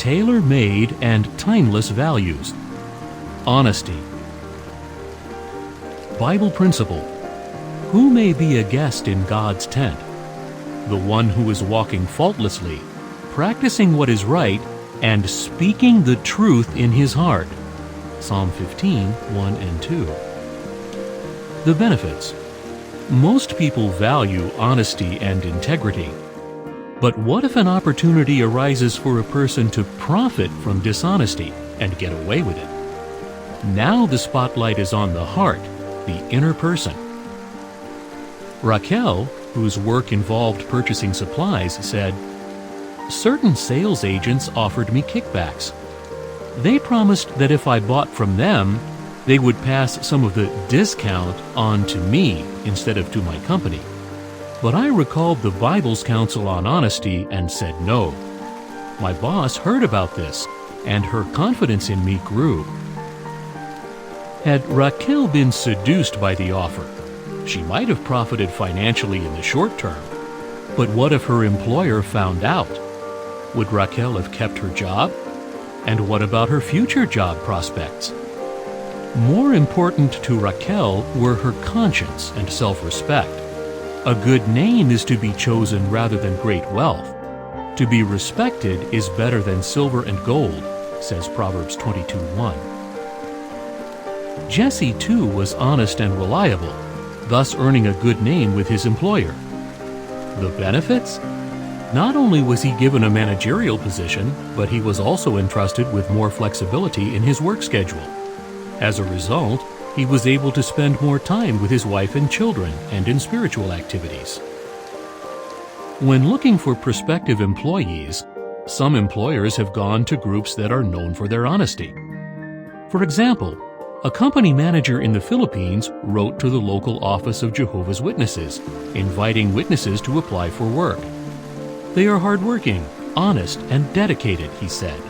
tailor-made and timeless values. Honesty. Bible principle. Who may be a guest in God's tent? The one who is walking faultlessly, practicing what is right, and speaking the truth in his heart. Psalm 15, 1 and 2. The benefits. Most people value honesty and integrity. But what if an opportunity arises for a person to profit from dishonesty and get away with it? Now the spotlight is on the heart, the inner person. Raquel, whose work involved purchasing supplies, said, "Certain sales agents offered me kickbacks. They promised that if I bought from them, they would pass some of the discount on to me instead of to my company. But I recalled the Bible's counsel on honesty and said no. My boss heard about this, and her confidence in me grew." Had Raquel been seduced by the offer, she might have profited financially in the short term. But what if her employer found out? Would Raquel have kept her job? And what about her future job prospects? More important to Raquel were her conscience and self-respect. A good name is to be chosen rather than great wealth. To be respected is better than silver and gold, says Proverbs 22:1. Jesse too was honest and reliable, thus earning a good name with his employer. The benefits? Not only was he given a managerial position, but he was also entrusted with more flexibility in his work schedule. As a result, he was able to spend more time with his wife and children and in spiritual activities. When looking for prospective employees, some employers have gone to groups that are known for their honesty. For example, a company manager in the Philippines wrote to the local office of Jehovah's Witnesses, inviting witnesses to apply for work. "They are hardworking, honest, and dedicated," he said.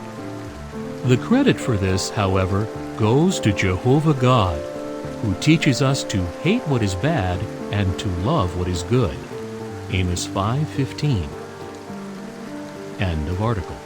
The credit for this, however, goes to Jehovah God, who teaches us to hate what is bad and to love what is good. Amos 5:15. End of article.